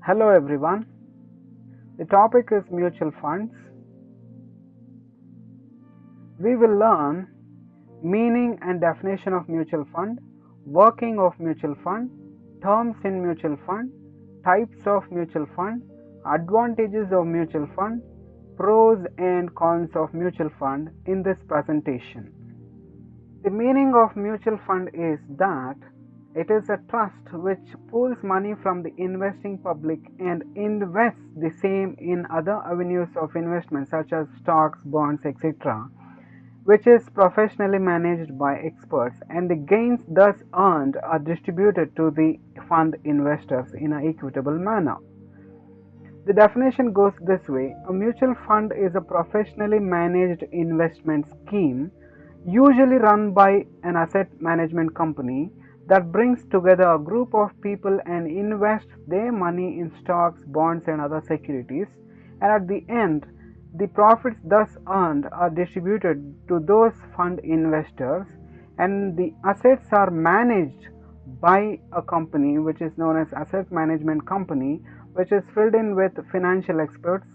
Hello everyone. The topic is mutual funds. We will learn meaning and definition of mutual fund, working of mutual fund, terms in mutual fund, types of mutual fund, advantages of mutual fund, pros and cons of mutual fund in this presentation. The meaning of mutual fund is that it is a trust which pools money from the investing public and invests the same in other avenues of investment such as stocks, bonds, etc., which is professionally managed by experts, and the gains thus earned are distributed to the fund investors in an equitable manner. The definition goes this way: a mutual fund is a professionally managed investment scheme, usually run by an asset management company, that brings together a group of people and invests their money in stocks, bonds, and other securities, and at the end, the profits thus earned are distributed to those fund investors, and the assets are managed by a company which is known as asset management company, which is filled in with financial experts,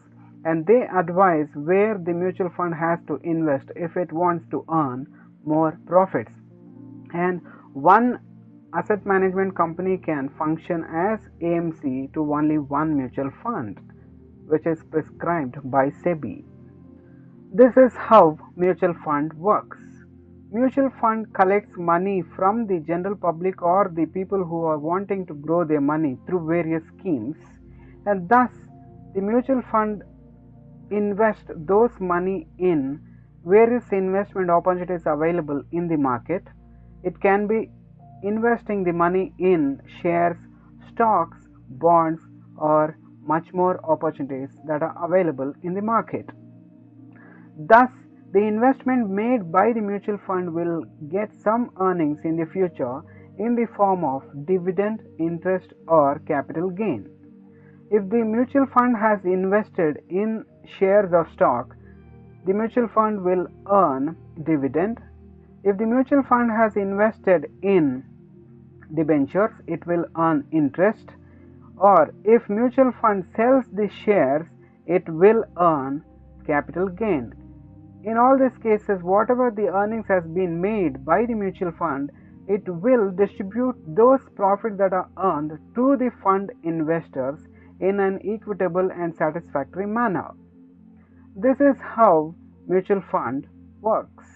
and they advise where the mutual fund has to invest if it wants to earn more profits. And one asset management company can function as AMC to only one mutual fund, which is prescribed by SEBI. This is how mutual fund works. Mutual fund collects money from the general public or the people who are wanting to grow their money through various schemes, and thus the mutual fund invest those money in various investment opportunities available in the market. It can be investing the money in shares, stocks, bonds, or much more opportunities that are available in the market. Thus, the investment made by the mutual fund will get some earnings in the future in the form of dividend, interest, or capital gain. If the mutual fund has invested in shares of stock, the mutual fund will earn dividend. If the mutual fund has invested in debentures, it will earn interest. Or if mutual fund sells the shares, it will earn capital gain. In all these cases, whatever the earnings has been made by the mutual fund, it will distribute those profits that are earned to the fund investors in an equitable and satisfactory manner. This is how mutual fund works.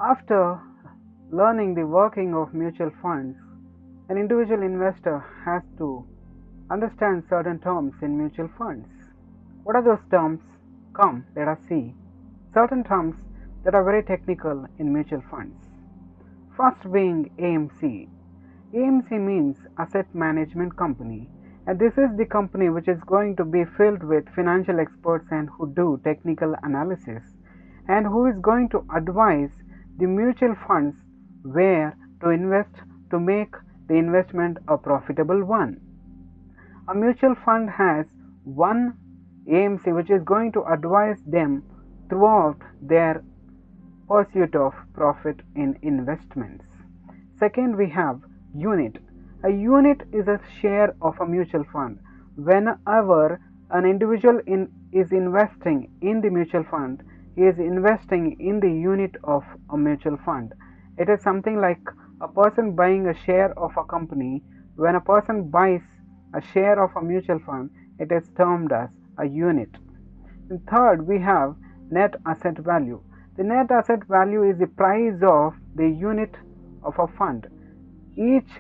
After learning the working of mutual funds, an individual investor has to understand certain terms in mutual funds. What are those terms? Come, let us see. Certain terms that are very technical in mutual funds. First being AMC. AMC means Asset Management Company, and this is the company which is going to be filled with financial experts and who do technical analysis, and who is going to advise the mutual funds where to invest to make the investment a profitable one. A mutual fund has one AMC which is going to advise them throughout their pursuit of profit in investments. Second, we have unit. A unit is a share of a mutual fund. Whenever an individual is investing in the mutual fund, he is investing in the unit of a mutual fund. It is something like a person buying a share of a company. When a person buys a share of a mutual fund, it is termed as a unit. And third, we have net asset value. The net asset value is the price of the unit of a fund. Each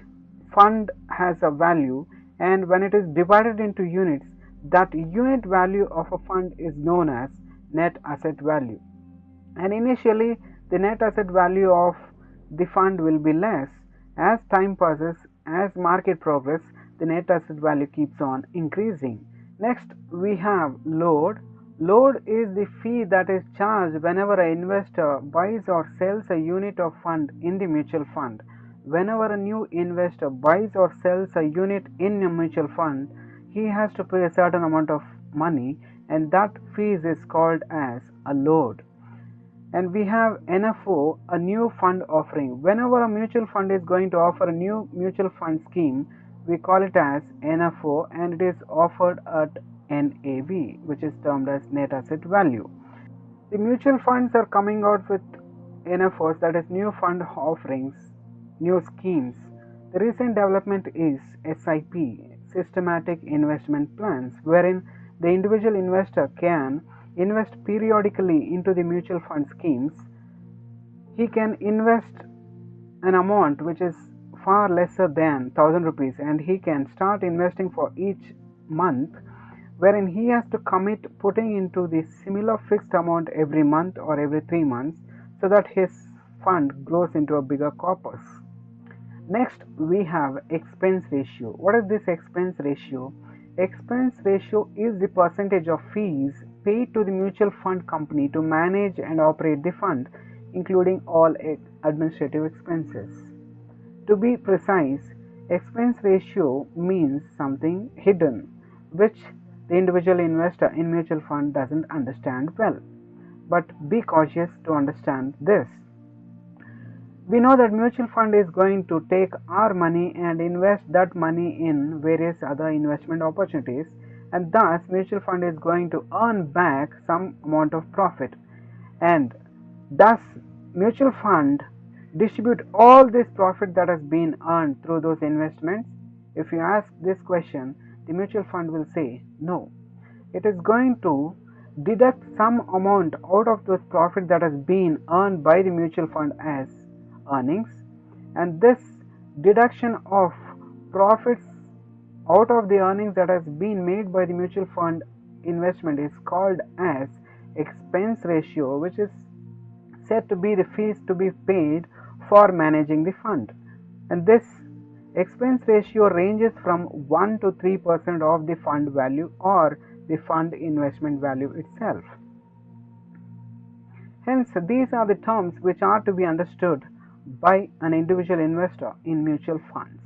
fund has a value, and when it is divided into units, that unit value of a fund is known as net asset value. And initially, the net asset value of the fund will be less. As time passes, as market progress, the net asset value keeps on increasing. Next, we have load. Load is the fee that is charged whenever an investor buys or sells a unit of fund in the mutual fund. Whenever a new investor buys or sells a unit in a mutual fund, he has to pay a certain amount of money, and that fee is called as a load. And we have NFO, a new fund offering. Whenever a mutual fund is going to offer a new mutual fund scheme, we call it as NFO, and it is offered at NAV, which is termed as net asset value. The mutual funds are coming out with NFOs, that is new fund offerings, new schemes. The recent development is SIP, systematic investment plans, wherein the individual investor can invest periodically into the mutual fund schemes. He can invest an amount which is far lesser than 1000 rupees, and he can start investing for each month, wherein he has to commit putting into the similar fixed amount every month or every 3 months, so that his fund grows into a bigger corpus. Next, we have expense ratio. What is this expense ratio? Expense ratio is the percentage of fees paid to the mutual fund company to manage and operate the fund, including all administrative expenses. To be precise, expense ratio means something hidden, which the individual investor in mutual fund doesn't understand well. But be cautious to understand this. We know that mutual fund is going to take our money and invest that money in various other investment opportunities, and thus mutual fund is going to earn back some amount of profit, and thus mutual fund distribute all this profit that has been earned through those investments. If you ask this question, the mutual fund will say no. It is going to deduct some amount out of those profit that has been earned by the mutual fund as earnings, and this deduction of profits out of the earnings that has been made by the mutual fund investment is called as expense ratio, which is said to be the fees to be paid for managing the fund. And this expense ratio ranges from 1 to 3% of the fund value or the fund investment value itself. Hence, these are the terms which are to be understood by an individual investor in mutual funds.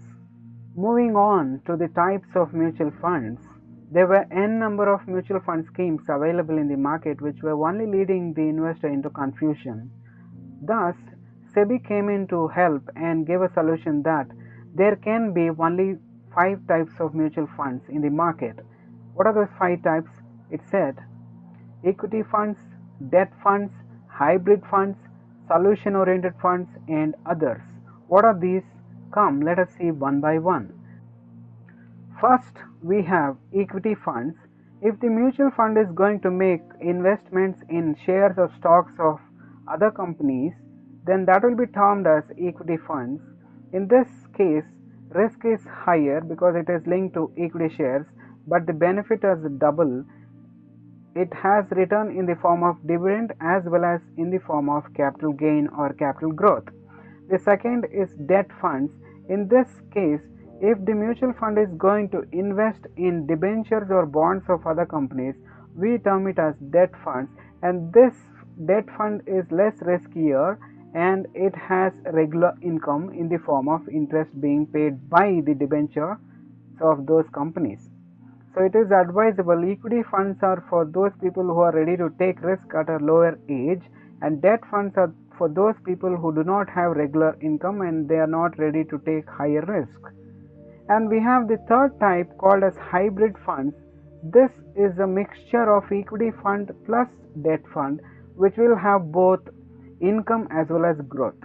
Moving on to the types of mutual funds, there were n number of mutual fund schemes available in the market which were only leading the investor into confusion. Thus, SEBI came in to help and gave a solution that there can be only 5 types of mutual funds in the market. What are those 5 types? It said equity funds, debt funds, hybrid funds, solution oriented funds, and others. What are these? Come, let us see one by one. First, we have equity funds. If the mutual fund is going to make investments in shares or stocks of other companies, then that will be termed as equity funds. In this case, risk is higher because it is linked to equity shares, but the benefit is double. It has return in the form of dividend as well as in the form of capital gain or capital growth. The second is debt funds. In this case, if the mutual fund is going to invest in debentures or bonds of other companies, we term it as debt funds, and this debt fund is less riskier and it has regular income in the form of interest being paid by the debenture of those companies. So it is advisable. Equity funds are for those people who are ready to take risk at a lower age, and debt funds are for those people who do not have regular income and they are not ready to take higher risk. And we have the third type called as hybrid funds. This is a mixture of equity fund plus debt fund, which will have both income as well as growth.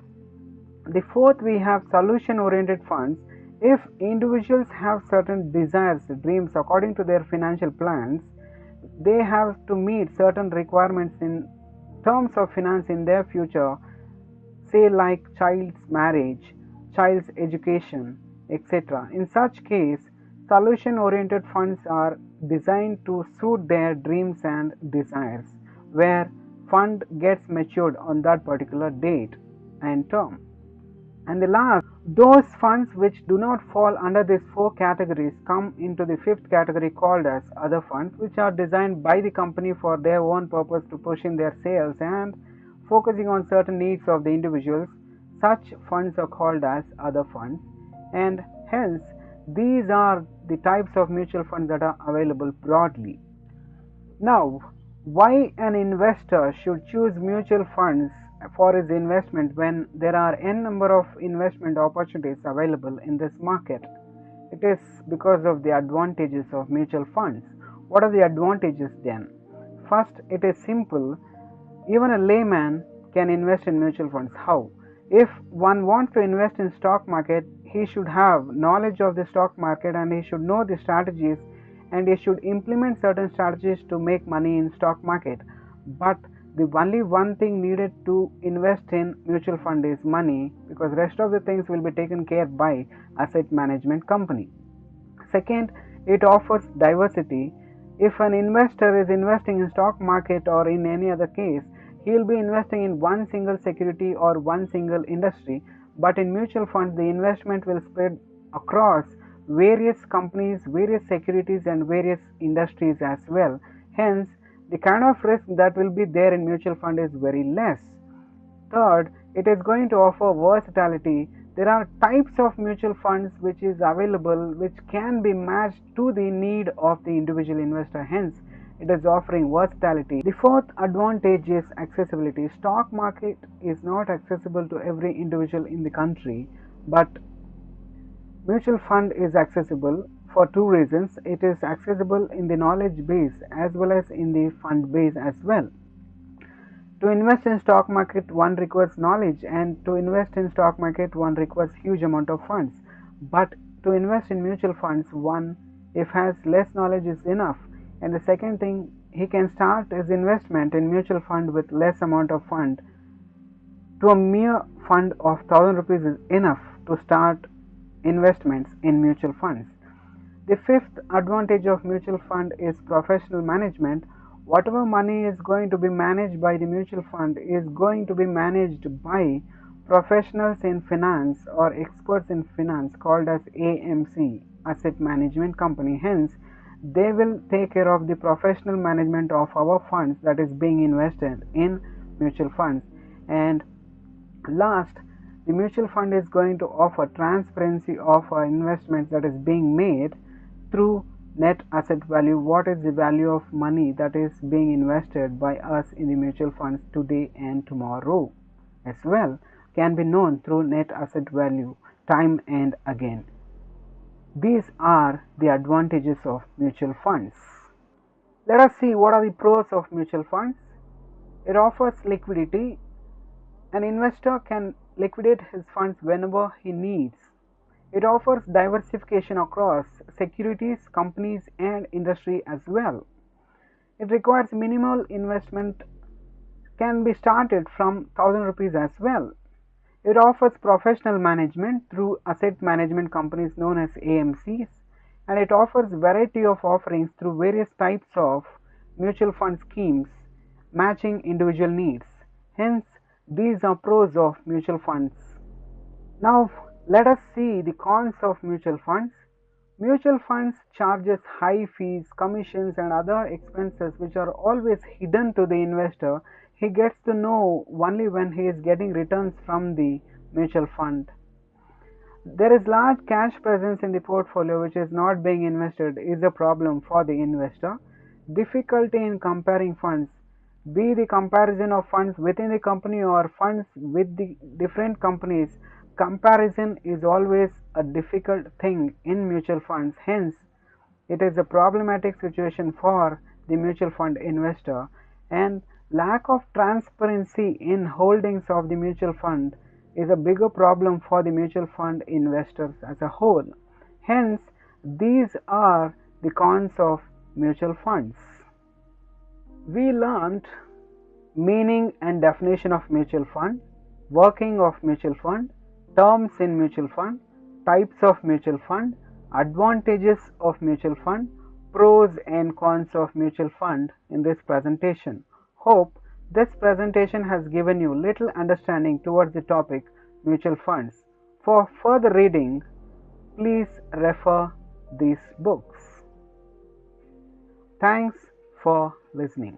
The fourth, we have solution oriented funds. If individuals have certain desires, dreams according to their financial plans, they have to meet certain requirements in terms of finance in their future, say like child's marriage, child's education, etc. In such case, solution oriented funds are designed to suit their dreams and desires, where fund gets matured on that particular date and term. And the last, those funds which do not fall under these 4 categories come into the 5th category called as other funds, which are designed by the company for their own purpose to push in their sales and focusing on certain needs of the individuals. Such funds are called as other funds, and hence these are the types of mutual funds that are available broadly. Now, why an investor should choose mutual funds for his investment when there are n number of investment opportunities available in this market? It is because of the advantages of mutual funds. What are the advantages then? First, it is simple. Even a layman can invest in mutual funds. How? If one wants to invest in stock market, he should have knowledge of the stock market and he should know the strategies and he should implement certain strategies to make money in stock market. But the only one thing needed to invest in mutual fund is money, because rest of the things will be taken care by asset management company. Second, it offers diversity. If an investor is investing in stock market or in any other case, he will be investing in one single security or one single industry. But in mutual funds, the investment will spread across various companies, various securities and various industries as well. Hence, the kind of risk that will be there in mutual fund is very less. Third, it is going to offer versatility. There are types of mutual funds which is available which can be matched to the need of the individual investor. Hence, it is offering versatility. The fourth advantage is accessibility. Stock market is not accessible to every individual in the country, but mutual fund is accessible for two reasons. It is accessible in the knowledge base as well as in the fund base as well. To invest in stock market, one requires knowledge, and to invest in stock market, one requires huge amount of funds. But to invest in mutual funds, one, if has less knowledge, is enough. And the second thing, he can start his investment in mutual fund with less amount of fund. To a mere fund of 1000 rupees is enough to start investments in mutual funds. The fifth advantage of mutual fund is professional management. Whatever money is going to be managed by the mutual fund is going to be managed by professionals in finance or experts in finance called as AMC, Asset Management Company. Hence, they will take care of the professional management of our funds that is being invested in mutual funds. And last, the mutual fund is going to offer transparency of our investments that is being made through net asset value. What is the value of money that is being invested by us in the mutual funds today and tomorrow as well can be known through net asset value time and again. These are the advantages of mutual funds. Let us see what are the pros of mutual funds. It offers liquidity. An investor can liquidate his funds whenever he needs. It offers diversification across securities, companies and industry as well. It requires minimal investment, can be started from 1000 rupees as well. It offers professional management through asset management companies known as AMCs, and it offers variety of offerings through various types of mutual fund schemes matching individual needs. Hence, these are pros of mutual funds. Now, let us see the cons of mutual funds. Mutual funds charges high fees, commissions and other expenses which are always hidden to the investor. He gets to know only when he is getting returns from the mutual fund. There is large cash presence in the portfolio which is not being invested is a problem for the investor. Difficulty in comparing funds, be the comparison of funds within the company or funds with the different companies. Comparison is always a difficult thing in mutual funds. Hence, it is a problematic situation for the mutual fund investor, and lack of transparency in holdings of the mutual fund is a bigger problem for the mutual fund investors as a whole. Hence, these are the cons of mutual funds. We learned meaning and definition of mutual fund, working of mutual fund, terms in mutual fund, types of mutual fund, advantages of mutual fund, pros and cons of mutual fund in this presentation. Hope this presentation has given you little understanding towards the topic mutual funds. For further reading, please refer these books. Thanks for listening.